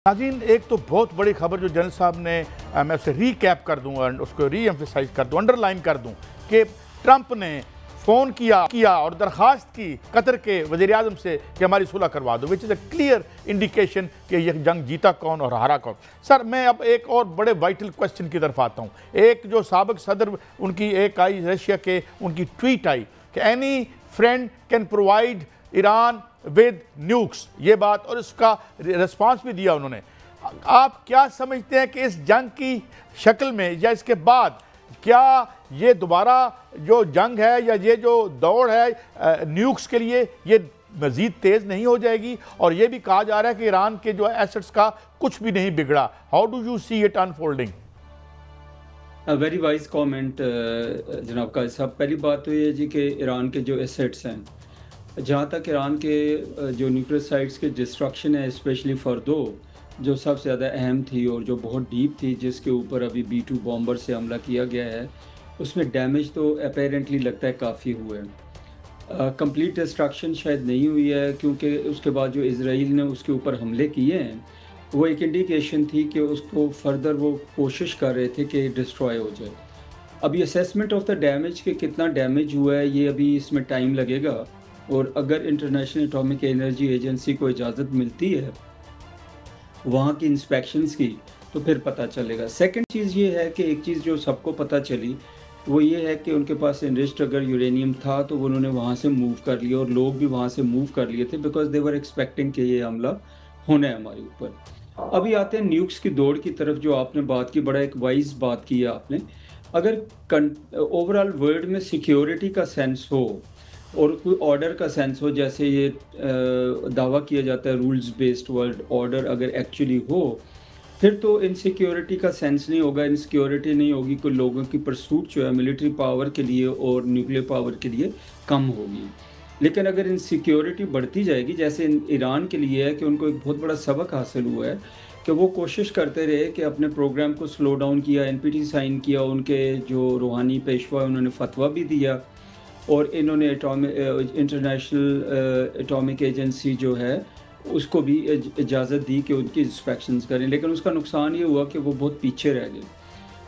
नाज़रीन, एक तो बहुत बड़ी खबर जो जनरल साहब ने मैं उसे रीकैप कर दूँ और उसको री एम्फेसाइज कर दूँ, अंडरलाइन कर दूँ कि ट्रंप ने फ़ोन किया और दरख्वास्त की कतर के वज़ीर-ए-आज़म से कि हमारी सुलह करवा दो, which is a clear indication कि यह जंग जीता कौन और हारा कौन। सर, मैं अब एक और बड़े वाइटल क्वेश्चन की तरफ आता हूँ। एक जो साबिक सदर उनकी एक आई रशिया के, उनकी ट्वीट आई कि any friend can provide Iran with nukes, ये बात, और इसका रिस्पांस भी दिया उन्होंने। आप क्या समझते हैं कि इस जंग की शक्ल में या इसके बाद क्या ये दोबारा जो जंग है या ये जो दौड़ है न्यूक्स के लिए ये मज़ीद तेज़ नहीं हो जाएगी? और ये भी कहा जा रहा है कि ईरान के जो एसेट्स का कुछ भी नहीं बिगड़ा। How do you see it unfolding? Very wise comment जनाब काजी साहब। पहली बात तो ये है जी कि ईरान के जो एसेट्स हैं, जहाँ तक ईरान के जो न्यूक्लियर साइट्स के डिस्ट्रक्शन है, स्पेशली फर्दो जो सबसे ज़्यादा अहम थी और जो बहुत डीप थी, जिसके ऊपर अभी B-2 बॉम्बर से हमला किया गया है, उसमें डैमेज तो अपेरेंटली लगता है काफ़ी हुए हैं। कंप्लीट डिस्ट्रक्शन शायद नहीं हुई है, क्योंकि उसके बाद जो इजराइल ने उसके ऊपर हमले किए हैं वो एक इंडिकेशन थी कि उसको फर्दर वो कोशिश कर रहे थे कि डिस्ट्रॉय हो जाए। अभी असेसमेंट ऑफ द डैमेज के कितना डैमेज हुआ है ये अभी इसमें टाइम लगेगा, और अगर इंटरनेशनल एटॉमिक एनर्जी एजेंसी को इजाज़त मिलती है वहाँ की इंस्पेक्शंस की तो फिर पता चलेगा। सेकंड चीज़ ये है कि एक चीज़ जो सबको पता चली वो ये है कि उनके पास इनरिच्ड अगर यूरेनियम था तो उन्होंने वहाँ से मूव कर लिया, और लोग भी वहाँ से मूव कर लिए थे, बिकॉज दे वर एक्सपेक्टिंग कि ये हमला होना है हमारे ऊपर। अभी आते हैं न्यूक्स की दौड़ की तरफ, जो आपने बात की, बड़ा एक वाइज बात की है आपने। अगर ओवरऑल वर्ल्ड में सिक्योरिटी का सेंस हो और कोई ऑर्डर का सेंस हो, जैसे ये दावा किया जाता है रूल्स बेस्ड वर्ल्ड ऑर्डर अगर एक्चुअली हो, फिर तो इनसिक्योरिटी का सेंस नहीं होगा, इनसिक्योरिटी नहीं होगी, कोई लोगों की परसूट जो है मिलिट्री पावर के लिए और न्यूक्लियर पावर के लिए कम होगी। लेकिन अगर इनसिक्योरिटी बढ़ती जाएगी, जैसे ईरान के लिए है कि उनको एक बहुत बड़ा सबक हासिल हुआ है कि वो कोशिश करते रहे कि अपने प्रोग्राम को स्लो डाउन किया, NPT साइन किया, उनके जो रूहानी पेशवा उन्होंने फतवा भी दिया, और इन्होंने इंटरनेशनल एटॉमिक एजेंसी जो है उसको भी इजाज़त दी कि उनकी इंस्पेक्शंस करें। लेकिन उसका नुकसान ये हुआ कि वो बहुत पीछे रह गए।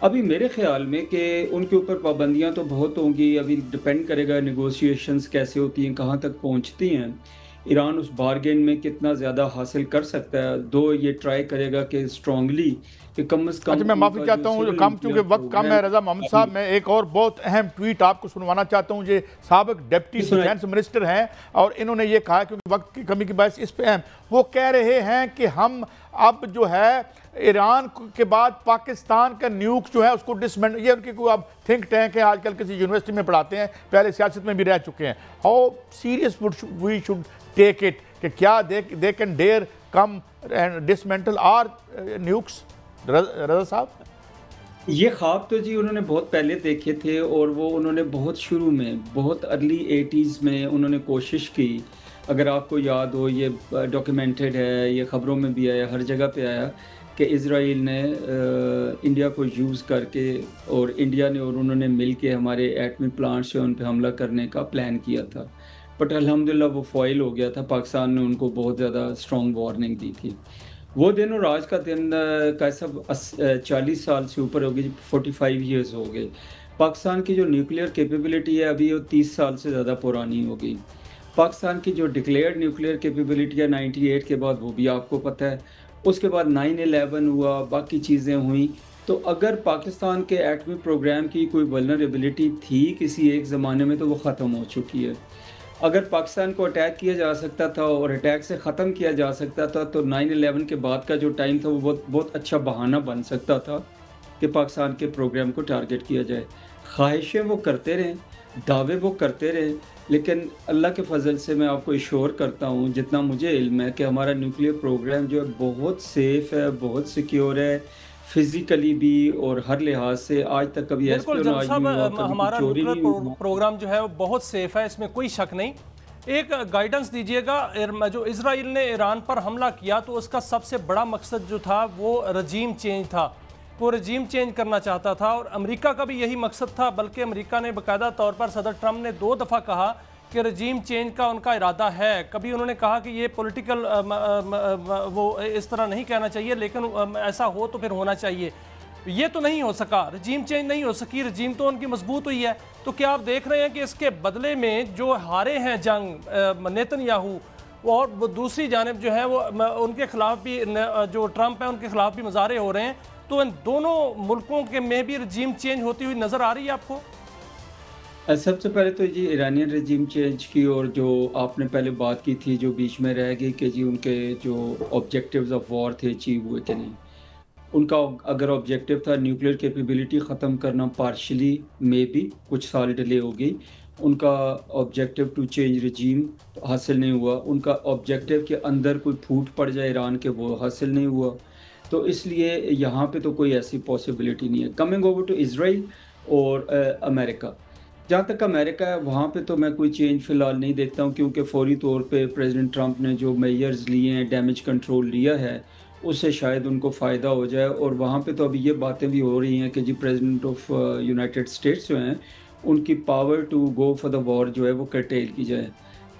अभी मेरे ख़्याल में कि उनके ऊपर पाबंदियां तो बहुत होंगी, अभी डिपेंड करेगा नेगोशिएशंस कैसे होती हैं, कहाँ तक पहुँचती हैं, ईरान उस बारगेन में कितना ज़्यादा हासिल कर सकता है। दो ये ट्राई करेगा कि स्ट्रॉन्गली कि कम से कम। अच्छा, मैं माफ़ी चाहता हूँ, कम क्योंकि वक्त कम है रज़ा मोहम्मद साहब, मैं एक और बहुत अहम ट्वीट आपको सुनवाना चाहता हूँ। ये साबिक डिप्टी डिफेंस मिनिस्टर हैं और इन्होंने ये कहा, क्योंकि वक्त की कमी की वजह से इस पे अहम, वो कह रहे हैं कि हम अब जो है ईरान के बाद पाकिस्तान का न्यूक जो है उसको डिसमेंट, ये उनकी कोई अब थिंक टैंक है, आजकल किसी यूनिवर्सिटी में पढ़ाते हैं, पहले सियासत में भी रह चुके हैं। How serious we should take it कि क्या they can dare come and dismantle our nukes? Raza साहब, ये ख्वाब तो जी उन्होंने बहुत पहले देखे थे, और वो उन्होंने बहुत शुरू में, बहुत अर्ली 80s में उन्होंने कोशिश की। अगर आपको याद हो, ये डॉक्यूमेंटेड है, ये ख़बरों में भी आया, हर जगह पे आया कि इज़राइल ने इंडिया को यूज़ करके, और इंडिया ने और उन्होंने मिल के हमारे एटमी प्लांट से उन पर हमला करने का प्लान किया था। बट अल्हम्दुलिल्लाह वो फॉइल हो गया था, पाकिस्तान ने उनको बहुत ज़्यादा स्ट्रॉन्ग वार्निंग दी थी। वो दिन और आज का दिन कैसा 40 साल से ऊपर हो गई, 45 ईयर्स हो गए। पाकिस्तान की जो न्यूक्लियर कैपेबिलिटी है अभी वो 30 साल से ज़्यादा पुरानी हो गई। पाकिस्तान की जो डिक्लेयर्ड न्यूक्लियर कैपेबिलिटी है 98 के बाद, वो भी आपको पता है। उसके बाद 9/11 हुआ, बाकी चीज़ें हुई। तो अगर पाकिस्तान के एटमी प्रोग्राम की कोई वल्नरेबिलिटी थी किसी एक ज़माने में, तो वो ख़त्म हो चुकी है। अगर पाकिस्तान को अटैक किया जा सकता था और अटैक से ख़त्म किया जा सकता था, तो 9/11 के बाद का जो टाइम था वो बहुत अच्छा बहाना बन सकता था कि पाकिस्तान के प्रोग्राम को टारगेट किया जाए। ख्वाहिशें वो करते रहें, दावे वो करते रहें, लेकिन अल्लाह के फजल से मैं आपको इश्योर करता हूँ, जितना मुझे इल्म है, कि हमारा न्यूक्लियर प्रोग्राम जो है बहुत सेफ़ है, बहुत सिक्योर है, फिज़िकली भी और हर लिहाज से। आज तक कभी हमारा न्यूक्लियर प्रोग्राम जो है वो बहुत सेफ है, इसमें कोई शक नहीं। एक गाइडेंस दीजिएगा, जो इजराइल ने ईरान पर हमला किया तो उसका सबसे बड़ा मकसद जो था वो रजीम चेंज था, वो रजीम चेंज करना चाहता था, और अमेरिका का भी यही मकसद था। बल्कि अमेरिका ने बाकायदा तौर पर सदर ट्रंप ने 2 दफ़ा कहा कि रजीम चेंज का उनका इरादा है। कभी उन्होंने कहा कि ये पॉलिटिकल वो इस तरह नहीं कहना चाहिए, लेकिन ऐसा हो तो फिर होना चाहिए। ये तो नहीं हो सका, रजीम चेंज नहीं हो सकी, रजीम तो उनकी मजबूत हुई है। तो क्या आप देख रहे हैं कि इसके बदले में जो हारे हैं जंग नेतन्याहू, और वो दूसरी जानिब जो है वो उनके खिलाफ भी जो ट्रंप है उनके खिलाफ भी मुजाहरे हो रहे हैं, तो इन दोनों मुल्कों के में भी रजीम चेंज होती हुई नज़र आ रही है आपको? सबसे पहले तो जी ईरानियन रजीम चेंज की, और जो आपने पहले बात की थी जो बीच में रह गई कि जी उनके जो ऑब्जेक्टिव्स ऑफ वॉर थे अचीव हुए कि नहीं। उनका अगर ऑब्जेक्टिव था न्यूक्लियर कैपेबिलिटी ख़त्म करना, पार्शली मे बी कुछ साल डिले हो गई। उनका ऑब्जेक्टिव टू चेंज रजीम हासिल नहीं हुआ। उनका ऑब्जेक्टिव के अंदर कोई फूट पड़ जाए ईरान के, वो हासिल नहीं हुआ। तो इसलिए यहाँ पे तो कोई ऐसी पॉसिबिलिटी नहीं है। कमिंग ओवर टू इसराइल और अमेरिका, जहाँ तक अमेरिका है वहाँ पे तो मैं कोई चेंज फ़िलहाल नहीं देखता हूँ, क्योंकि फौरी तौर पे प्रेसिडेंट ट्रंप ने जो मेजर्स लिए हैं, डैमेज कंट्रोल लिया है, उससे शायद उनको फ़ायदा हो जाए। और वहाँ पे तो अभी ये बातें भी हो रही हैं कि जी प्रेसिडेंट ऑफ यूनाइटेड स्टेट्स जो हैं उनकी power to go for the war जो है वो कर्टेल की जाए।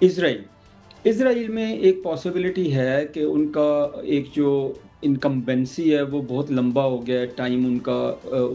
इसराइल में एक पॉसिबिलिटी है कि उनका एक जो इनकम्बेंसी है वो बहुत लंबा हो गया है टाइम उनका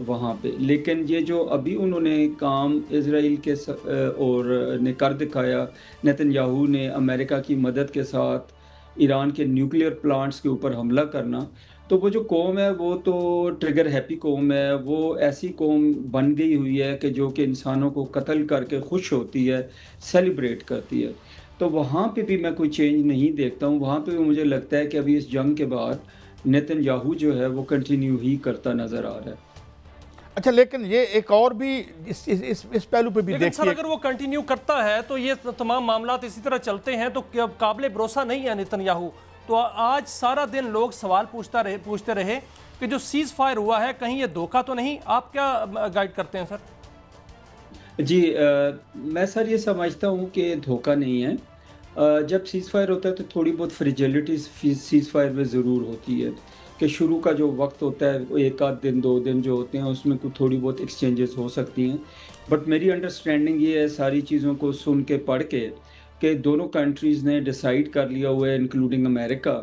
वहाँ पे। लेकिन ये जो अभी उन्होंने काम इसराइल के और ने कर दिखाया, नेतन्याहू ने अमेरिका की मदद के साथ ईरान के न्यूक्लियर प्लांट्स के ऊपर हमला करना, तो वो जो कौम है वो तो ट्रिगर हैप्पी कौम है। वो ऐसी कौम बन गई हुई है कि जो कि इंसानों को कत्ल करके खुश होती है, सेलिब्रेट करती है। तो वहाँ पे भी मैं कोई चेंज नहीं देखता हूँ। वहाँ पे भी मुझे लगता है कि अभी इस जंग के बाद नेतन्याहू जो है वो कंटिन्यू ही करता नज़र आ रहा है। अच्छा, लेकिन ये एक और भी इस पहलू पे भी देखिए, सर अगर वो कंटिन्यू करता है तो ये तमाम मामलात इसी तरह चलते हैं तो काबिल भरोसा नहीं है नेतन्याहू। तो आज सारा दिन लोग सवाल पूछते रहे कि जो सीज़ फायर हुआ है कहीं ये धोखा तो नहीं। आप क्या गाइड करते हैं सर? जी मैं सर ये समझता हूँ कि धोखा नहीं है। जब सीज़ फायर होता है तो थोड़ी बहुत फ्रिजिलिटी सीज़ फायर में ज़रूर होती है कि शुरू का जो वक्त होता है एक आध दिन 2 दिन जो होते हैं उसमें कुछ थोड़ी बहुत एक्सचेंजेस हो सकती हैं। बट मेरी अंडरस्टैंडिंग ये है सारी चीज़ों को सुन के पढ़ के कि दोनों कंट्रीज़ ने डिसाइड कर लिया हुआ है, इंक्लूडिंग अमेरिका,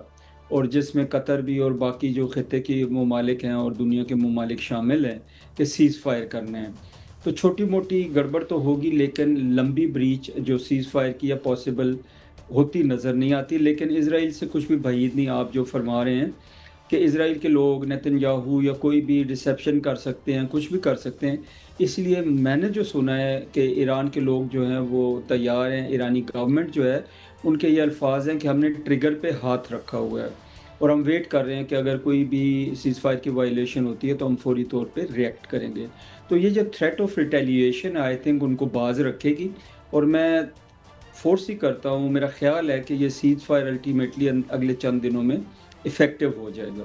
और जिसमें कतर भी और बाकी जो खित्ते के ममालिक हैं और दुनिया के ममालिक शामिल हैं, कि सीज़ फायर करने हैं। तो छोटी मोटी गड़बड़ तो होगी, लेकिन लंबी ब्रीच जो सीज़ फायर की है पॉसिबल होती नज़र नहीं आती। लेकिन इसराइल से कुछ भी बाइद नहीं आप जो फरमा रहे हैं कि इसराइल के लोग नेतन्याहू या कोई भी डिसेप्शन कर सकते हैं, कुछ भी कर सकते हैं। इसलिए मैंने जो सुना है कि ईरान के लोग जो हैं वो तैयार हैं, ईरानी गवर्नमेंट जो है उनके ये अल्फाज हैं कि हमने ट्रिगर पे हाथ रखा हुआ है और हम वेट कर रहे हैं कि अगर कोई भी सीज़ फायर की वायलेशन होती है तो हम फौरी तौर पे रिएक्ट करेंगे। तो ये जो threat of retaliation I think उनको बाज रखेगी, और मैं फोर्स ही करता हूँ, मेरा ख्याल है कि ये सीज़ फायर अल्टीमेटली अगले चंद दिनों में इफ़ेक्टिव हो जाएगा।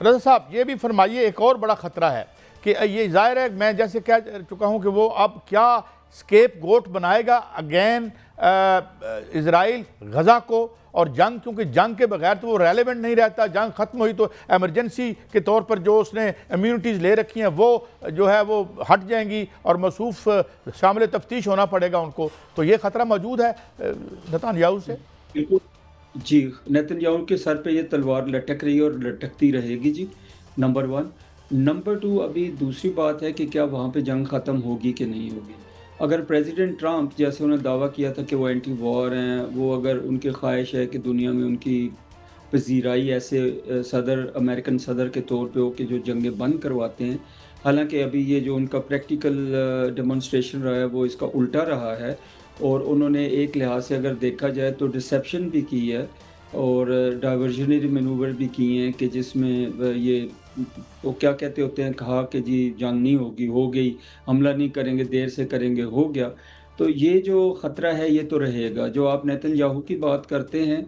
रज़ा साहब ये भी फरमाइए, एक और बड़ा ख़तरा है कि ये ज़ाहिर है मैं जैसे कह चुका हूँ कि वो अब क्या स्केप गोट बनाएगा अगेन इसराइल गज़ा को और जंग, क्योंकि जंग के बगैर तो वो रेलेवेंट नहीं रहता। जंग ख़त्म हुई तो एमरजेंसी के तौर पर जो उसने इम्यूनिटीज़ ले रखी हैं वो जो है वो हट जाएंगी और मसूफ शामिल तफ्तीश होना पड़ेगा उनको। तो ये ख़तरा मौजूद है नेतन्याहू से। बिल्कुल जी, नेतन्याहू के सर पे ये तलवार लटक रही है और लटकती रहेगी जी, नंबर 1। नंबर 2 अभी दूसरी बात है कि क्या वहाँ पे जंग ख़त्म होगी कि नहीं होगी। अगर प्रेसिडेंट ट्रंप जैसे उन्होंने दावा किया था कि वो एंटी वॉर हैं, वो अगर उनकी ख्वाहिश है कि दुनिया में उनकी पजीराई ऐसे सदर अमेरिकन सदर के तौर पे हो कि जो जंगें बंद करवाते हैं, हालांकि अभी ये जो उनका प्रैक्टिकल डेमोन्स्ट्रेशन रहा है वो इसका उल्टा रहा है। और उन्होंने एक लिहाज से अगर देखा जाए तो डिसेप्शन भी की है और डाइवर्जनरी मैनूवर भी किए हैं कि जिसमें ये वो क्या कहते होते हैं, कहा कि जी जंग नहीं होगी, हो गई, हमला नहीं करेंगे, देर से करेंगे, हो गया। तो ये जो ख़तरा है ये तो रहेगा। जो आप नेतन्याहू की बात करते हैं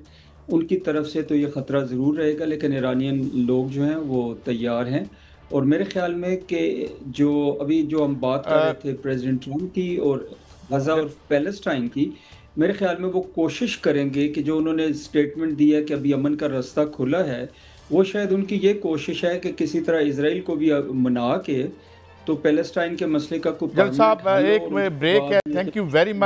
उनकी तरफ से तो ये ख़तरा ज़रूर रहेगा, लेकिन ईरानियन लोग जो हैं वो तैयार हैं। और मेरे ख़्याल में कि जो अभी जो हम बात कर रहे थे प्रेसिडेंट ट्रंप की और गज़ा और पैलेस्टाइन की, मेरे ख्याल में वो कोशिश करेंगे कि जो उन्होंने स्टेटमेंट दिया कि अभी अमन का रास्ता खुला है, वो शायद उनकी ये कोशिश है कि किसी तरह इसराइल को भी मना के तो पैलेस्टाइन के मसले का जल्द साहब एक ब्रेक है। Thank you very much.